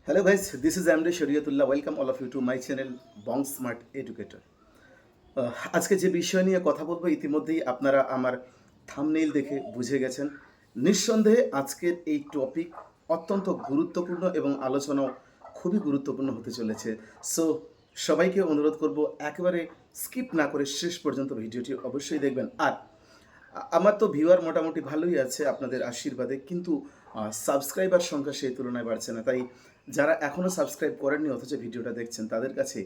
Hello guys, this is Amde Shariatullah. Welcome all of you to my channel Bong Smart Educator. আজকে যে বিষয় নিয়ে কথা বলবো ইতিমধ্যেই আপনারা আমার থাম্বনেইল দেখে বুঝে গেছেন। নিঃসন্দেহে আজকের এই টপিক অত্যন্ত গুরুত্বপূর্ণ এবং আলোচনাও খুবই গুরুত্বপূর্ণ হতে চলেছে। সো সবাইকে অনুরোধ করব একেবারে স্কিপ না করে শেষ পর্যন্ত ভিডিওটি অবশ্যই দেখবেন। আর আমার তো ভিউয়ার মোটামুটি ভালোই আছে আপনাদের আশীর্বাদে, কিন্তু সাবস্ক্রাইবার সংখ্যা সেই তুলনায় বাড়ছে না। তাই যারা এখনও সাবস্ক্রাইব করেননি অথচ ভিডিওটা দেখছেন তাদের কাছে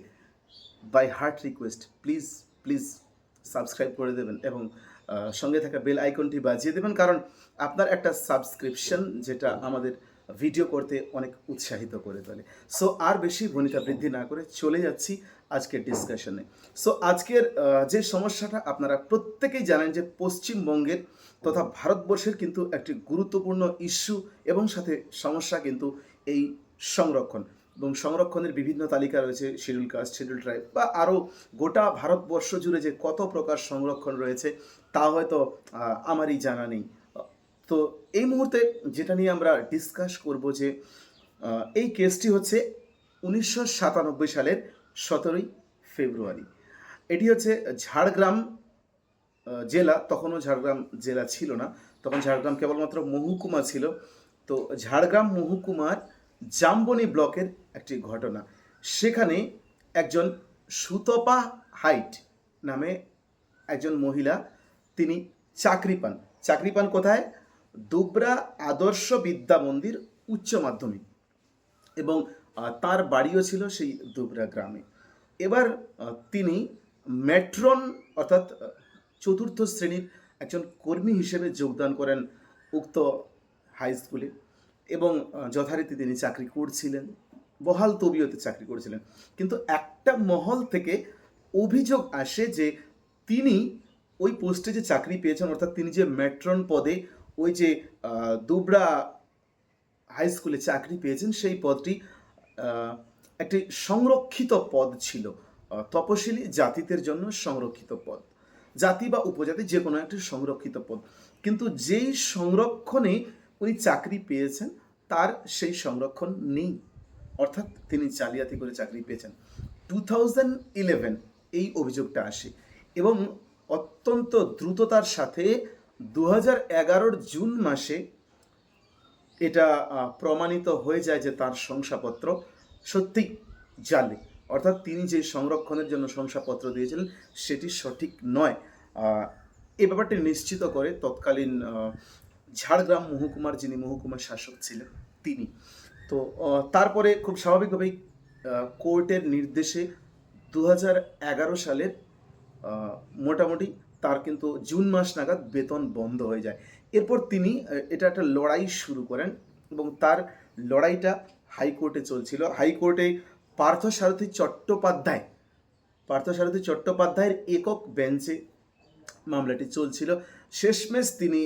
by heart request, please please subscribe করে দেবেন এবং সঙ্গে থাকা বেল আইকনটি বাজিয়ে দেবেন, কারণ আপনার একটা সাবস্ক্রিপশন যেটা আমাদের ভিডিও করতে অনেক উৎসাহিত করে তোলে। সো আর বেশি ভূমিকা বৃদ্ধি না করে চলে যাচ্ছি আজকের ডিসকাশনে। সো আজকের যে সমস্যাটা আপনারা প্রত্যেকেই জানেন যে পশ্চিমবঙ্গের তথা ভারতবর্ষের কিন্তু একটি গুরুত্বপূর্ণ ইস্যু এবং সাথে সমস্যা কিন্তু এই সংরক্ষণ, এবং সংরক্ষণের বিভিন্ন তালিকা রয়েছে, শিডিউল কাস্ট, শিডিউল ট্রাইব বা আরও গোটা ভারতবর্ষ জুড়ে যে কত প্রকার সংরক্ষণ রয়েছে তা হয়তো আমারই জানা নেই। তো এই মুহূর্তে যেটা নিয়ে আমরা ডিসকাস করব যে এই কেসটি হচ্ছে 1997 সালের 17ই ফেব্রুয়ারি। এটি হচ্ছে ঝাড়গ্রাম জেলা, তখনও ঝাড়গ্রাম জেলা ছিল না, তখন ঝাড়গ্রাম কেবলমাত্র মহকুমা ছিল। তো ঝাড়গ্রাম মহকুমার জামবনি ব্লকের একটি ঘটনা। সেখানে একজন সুতপা হাইট নামে একজন মহিলা, তিনি চাকরি পান কোথায়? দুবরা আদর্শ বিদ্যা মন্দির উচ্চ মাধ্যমিক, এবং তার বাড়িও ছিল সেই দুবরা গ্রামে। এবার তিনি ম্যাট্রন অর্থাৎ চতুর্থ শ্রেণীর একজন কর্মী হিসেবে যোগদান করেন উক্ত হাই স্কুলে, এবং যথারীতি তিনি চাকরি করছিলেন, বহাল তবিয়তে চাকরি করেছিলেন। কিন্তু একটা মহল থেকে অভিযোগ আসে যে তিনি ওই পোস্টে যে চাকরি পেয়েছেন, অর্থাৎ তিনি যে ম্যাট্রন পদে ওই যে দুবরা হাই স্কুলে চাকরি পেয়েছেন, সেই পদটি একটি সংরক্ষিত পদ ছিল, তপশিলি জাতিদের জন্য সংরক্ষিত পদ, জাতি বা উপজাতি যে কোনো একটি সংরক্ষিত পদ। কিন্তু যেই সংরক্ষণে উনি চাকরি পেয়েছেন তার সেই সংরক্ষণ নেই, অর্থাৎ তিনি জালিয়াতি করে চাকরি পেয়েছেন। 2011 এই অভিযোগটা আসে, এবং অত্যন্ত দ্রুততার সাথে 2011 জুন মাসে এটা প্রমাণিত হয়ে যায় যে তার শংসাপত্র সত্যি জালি, অর্থাৎ তিনি যে সংরক্ষণের জন্য শংসাপত্র দিয়েছিলেন সেটি সঠিক নয়। এই ব্যাপারটি নিশ্চিত করে তৎকালীন ঝাড়গ্রাম মহকুমার যিনি মহকুমার শাসক ছিলেন তিনি। তো তারপরে খুব স্বাভাবিকভাবেই কোর্টের নির্দেশে 2011 সালের মোটামুটি তার কিন্তু জুন মাস নাগাদ বেতন বন্ধ হয়ে যায়। এরপর তিনি এটা একটা লড়াই শুরু করেন, এবং তার লড়াইটা হাইকোর্টে চলছিল। হাইকোর্টে পার্থসারথী চট্টোপাধ্যায়ের একক বেঞ্চে মামলাটি চলছিল। শেষমেশ তিনি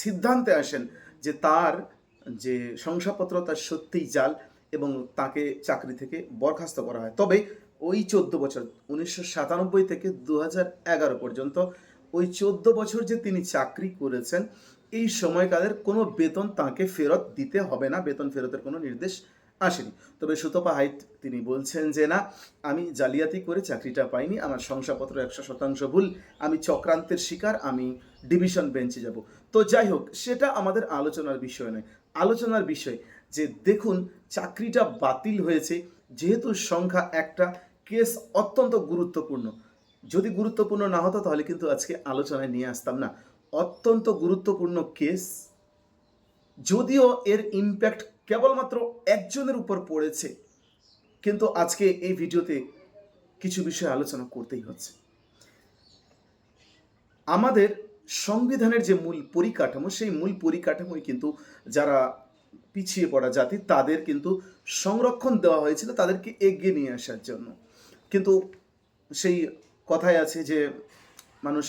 সিদ্ধান্তে আসেন যে তার যে শংসাপত্র তার সত্যিই জাল, এবং তাকে চাকরি থেকে বরখাস্ত করা হয়। তবে ওই 14 বছর 1997 থেকে 2011 পর্যন্ত ওই 14 বছর যে তিনি চাকরি করেছেন, এই সময়কালের কোনো বেতন তাকে ফেরত দিতে হবে না, বেতন ফেরতের কোনো নির্দেশ আসেনি। তবে সুতপা হাইট তিনি বলছেন যে না, আমি জালিয়াতি করে চাকরিটা পাইনি, আমার শংসাপত্র 100% ভুল, আমি চক্রান্তের শিকার, আমি ডিভিশন বেঞ্চে যাব। তো যাই হোক, সেটা আমাদের আলোচনার বিষয় নয়। আলোচনার বিষয় যে দেখুন, চাকরিটা বাতিল হয়েছে, যেহেতু সংখ্যা একটা, কেস অত্যন্ত গুরুত্বপূর্ণ। যদি গুরুত্বপূর্ণ না হতো তাহলে কিন্তু আজকে আলোচনায় নিয়ে আসতাম না। অত্যন্ত গুরুত্বপূর্ণ কেস, যদিও এর ইম্প্যাক্ট কেবলমাত্র একজনের উপর পড়েছে, কিন্তু আজকে এই ভিডিওতে কিছু বিষয় আলোচনা করতেই হচ্ছে। আমাদের সংবিধানের যে মূল পরিকাঠামো, সেই মূল পরিকাঠামোই কিন্তু যারা পিছিয়ে পড়া জাতি তাদের কিন্তু সংরক্ষণ দেওয়া হয়েছিল তাদেরকে এগিয়ে নিয়ে আসার জন্য। কিন্তু সেই কথাই আছে যে মানুষ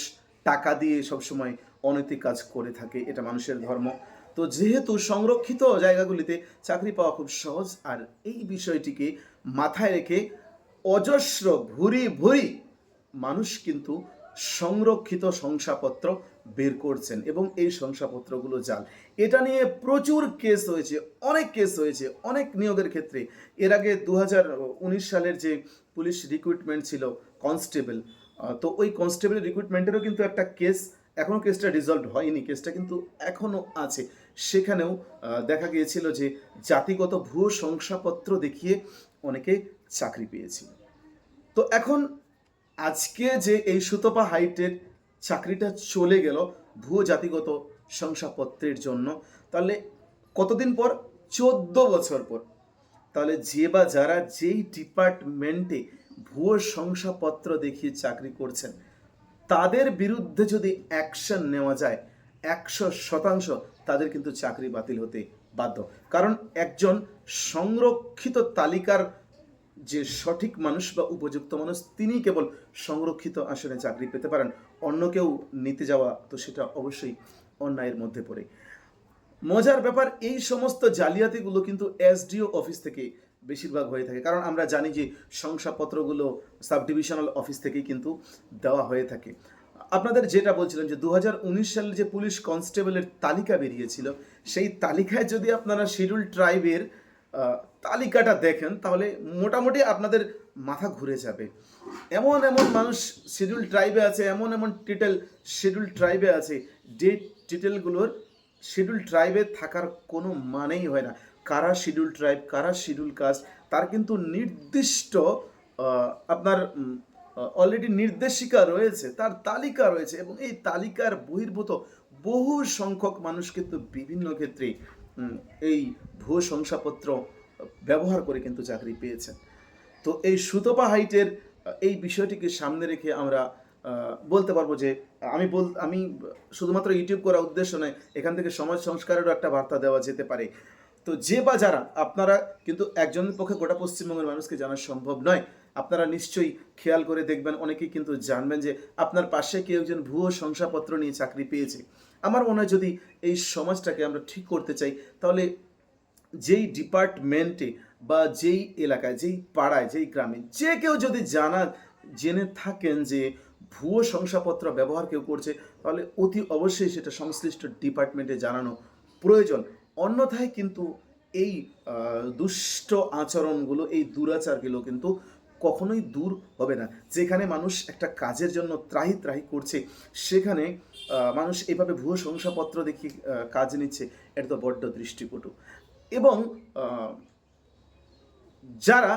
টাকা দিয়ে সবসময় অনৈতিক কাজ করে থাকে, এটা মানুষের ধর্ম। তো যেহেতু সংরক্ষিত জায়গাগুলিতে চাকরি পাওয়া খুব সহজ, আর এই বিষয়টিকে মাথায় রেখে অজস্র ভুরি ভুরি মানুষ কিন্তু সংরক্ষিত শংসাপত্র বের করছেন এবং এই শংসাপত্রগুলো জাল। এটা নিয়ে প্রচুর কেস হয়েছে, অনেক কেস হয়েছে, অনেক নিয়োগের ক্ষেত্রে। এর আগে 2019 সালের যে পুলিশ রিক্রুটমেন্ট ছিল কনস্টেবল, তো ওই কনস্টেবল রিক্রুটমেন্টেরও কিন্তু একটা কেস, এখনও কেসটা রিজলভ হয়নি, কেসটা কিন্তু এখনও আছে। সেখানেও দেখা গিয়েছিল যে জাতিগত ভুয়ো শংসাপত্র দেখিয়ে অনেকে চাকরি পেয়েছিল। তো এখন আজকে যে এই সুতপা হাইটের চাকরিটা চলে গেল ভুয়ো জাতিগত শংসাপত্রের জন্য, তাহলে কতদিন পর? 14 বছর পর। তাহলে যে বা যারা যেই ডিপার্টমেন্টে ভুয়ো শংসাপত্র দেখিয়ে চাকরি করছেন তাদের বিরুদ্ধে যদি অ্যাকশন নেওয়া যায় 100% তাদের কিন্তু চাকরি বাতিল হতে বাধ্য। কারণ একজন সংরক্ষিত তালিকার যে সঠিক মানুষ বা উপযুক্ত মানুষ তিনি কেবল সংরক্ষিত আসনে চাকরি পেতে পারেন, অন্য কেউ নিতে যাওয়া তো সেটা অবশ্যই অন্যায়ের মধ্যে পড়ে। মজার ব্যাপার, এই সমস্ত জালিয়াতিগুলো কিন্তু এসডিও অফিস থেকে বেশিরভাগ হয়ে থাকে, কারণ আমরা জানি যে শংসাপত্রগুলো সাব ডিভিশনাল অফিস থেকেই কিন্তু দেওয়া হয়ে থাকে। আপনাদের যেটা বলছিলাম যে 2019 সালে যে পুলিশ কনস্টেবলের তালিকা বেরিয়েছিল, সেই তালিকায় যদি আপনারা শিডিউল ট্রাইবের তালিকাটা দেখেন তাহলে মোটামুটি আপনাদের মাথা ঘুরে যাবে। এমন এমন মানুষ শিডিউল ট্রাইবে আছে, এমন এমন টিটেল শিডিউল ট্রাইবে আছে, যে টিটেলগুলোর শিডিউল ট্রাইবে থাকার কোনো মানেই হয় না। কারা শিডিউল ট্রাইব, কারা শিডিউল কাস্ট, তার কিন্তু নির্দিষ্ট আপনার অলরেডি নির্দেশিকা রয়েছে, তার তালিকা রয়েছে, এবং এই তালিকার বহির্ভূত বহু সংখ্যক মানুষ কিন্তু বিভিন্ন ক্ষেত্রে এই ভুয়ো শংসাপত্র ব্যবহার করে কিন্তু চাকরি পেয়েছেন। তো এই সুতপা হাইটের এই বিষয়টিকে সামনে রেখে আমরা বলতে পারবো যে আমি শুধুমাত্র ইউটিউব করার উদ্দেশ্য নয়, এখান থেকে সমাজ সংস্কারেরও একটা বার্তা দেওয়া যেতে পারে। তো যে বা যারা, আপনারা কিন্তু একজনের পক্ষে গোটা পশ্চিমবঙ্গের মানুষকে জানা সম্ভব নয়, আপনারা নিশ্চয়ই খেয়াল করে দেখবেন, অনেকেই কিন্তু জানবেন যে আপনার পাশে কেউ একজন ভুয়ো শংসাপত্র নিয়ে চাকরি পেয়েছে। আমার মনে হয় যদি এই সমাজটাকে আমরা ঠিক করতে চাই তাহলে যেই ডিপার্টমেন্টে বা যেই এলাকায়, যেই পাড়ায়, যেই গ্রামে যে কেউ যদি জেনে থাকেন যে ভুয়ো শংসাপত্র ব্যবহার কেউ করছে, তাহলে অতি অবশ্যই সেটা সংশ্লিষ্ট ডিপার্টমেন্টে জানানো প্রয়োজন। অন্যথায় কিন্তু এই দুষ্ট আচরণগুলো, এই দুরাচারগুলো কিন্তু কখনোই দূর হবে না। যেখানে মানুষ একটা কাজের জন্য ত্রাহি ত্রাহি করছে, সেখানে মানুষ এভাবে ভুয়ো শংসাপত্র দেখিয়ে কাজ নিচ্ছে, এটা তো বড্ড দৃষ্টিকটু। এবং যারা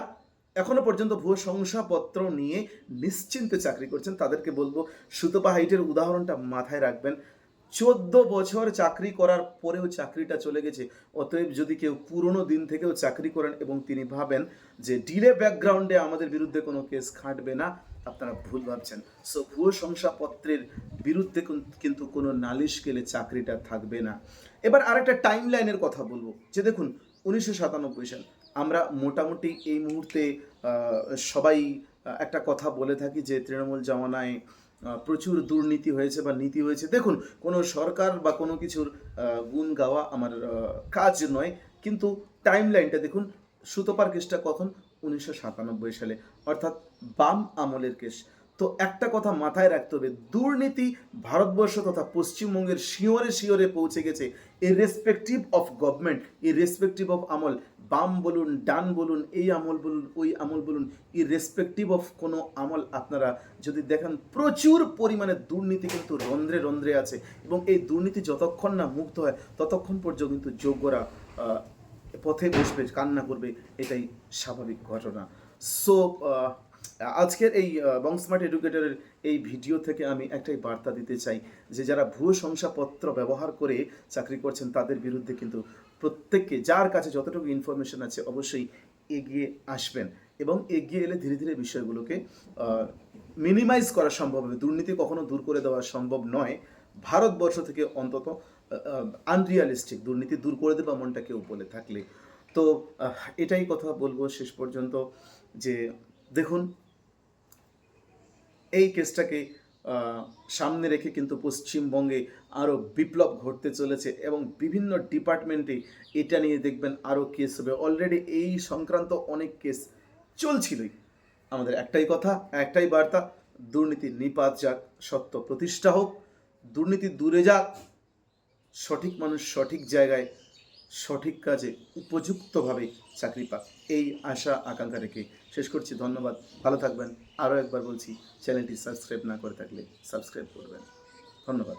এখনো পর্যন্ত ভুয়ো শংসাপত্র নিয়ে নিশ্চিন্তে চাকরি করছেন তাদেরকে বলবো সুতপা হাইটের উদাহরণটা মাথায় রাখবেন। 14 বছর চাকরি করার পরেও চাকরিটা চলে গেছে। অতএব যদি কেউ পুরনো দিন থেকেও চাকরি করেন এবং তিনি ভাবেন যে ডিলে ব্যাকগ্রাউন্ডে আমাদের বিরুদ্ধে কোনো কেস খাটবে না, আপনারা ভুল ভাবছেন। সো ভুয়ো শংসাপত্রের বিরুদ্ধে কিন্তু কোনো নালিশ গেলে চাকরিটা থাকবে না। এবার আরেকটা টাইম লাইনের কথা বলবো, যে দেখুন 1997 সাল, আমরা মোটামুটি এই মুহূর্তে সবাই একটা কথা বলে থাকি যে তৃণমূল জমানায় প্রচুর দুর্নীতি হয়েছে বা নীতি হয়েছে। দেখুন, কোনো সরকার বা কোনো কিছুর গুণ গাওয়া আমার কাজ নয়, কিন্তু টাইম লাইনটা দেখুন। সুতপার কেসটা কখন? 1997 সালে, অর্থাৎ বাম আমলের কেস। তো একটা কথা মাথায় রাখতে হবে, দুর্নীতি ভারতবর্ষ তথা পশ্চিমবঙ্গের শিয়রে শিয়রে পৌঁছে গেছে, irrespective of government, irrespective of আমল, বাম বলুন, ডান বলুন, এই আমল বলুন, ওই আমল বলুন, ইররেসপেক্টিভ অফ কোনো আমল আপনারা যদি দেখেন, প্রচুর পরিমাণে দুর্নীতি কিন্তু রন্ধ্রে রন্ধ্রে আছে, এবং এই দুর্নীতি যতক্ষণ না মুক্ত হয় ততক্ষণ পর্যন্ত কিন্তু যোগ্যরা পথে বসবে, কান্না করবে, এটাই স্বাভাবিক ঘটনা। সো আজকের এই বংস্মার্ট এডুকেটরের এই ভিডিও থেকে আমি একটাই বার্তা দিতে চাই যে যারা ভুয়ো শংসাপত্র ব্যবহার করে চাকরি করছেন তাদের বিরুদ্ধে কিন্তু প্রত্যেককে, যার কাছে যতটুকু ইনফরমেশন আছে, অবশ্যই এগিয়ে আসবেন, এবং এগিয়ে এলে ধীরে ধীরে বিষয়গুলোকে মিনিমাইজ করা সম্ভব হবে। দুর্নীতি কখনো দূর করে দেওয়া সম্ভব নয় ভারতবর্ষ থেকে, অন্তত আনরিয়ালিস্টিক দুর্নীতি দূর করে দেবে এমনটা কেউ বলে থাকলে। তো এটাই কথা বলবো শেষ পর্যন্ত, যে দেখুন এই কেসটাকে সামনে রেখে কিন্তু পশ্চিমবঙ্গে আরও বিপ্লব ঘটতে চলেছে, এবং বিভিন্ন ডিপার্টমেন্টে এটা নিয়ে দেখবেন আরও কেস হবে। অলরেডি এই সংক্রান্ত অনেক কেস চলছিলই। আমাদের একটাই কথা, একটাই বার্তা, দুর্নীতি নিপাত যাক, সত্য প্রতিষ্ঠা হোক, দুর্নীতি দূরে যাক, সঠিক মানুষ সঠিক জায়গায় সঠিক কাজে উপযুক্তভাবে চাকরি পাক, এই আশা আকাঙ্ক্ষা রেখে শেষ করছি। ধন্যবাদ, ভালো থাকবেন। আরও একবার বলছি, চ্যানেলটি সাবস্ক্রাইব না করে থাকলে সাবস্ক্রাইব করবেন। ধন্যবাদ।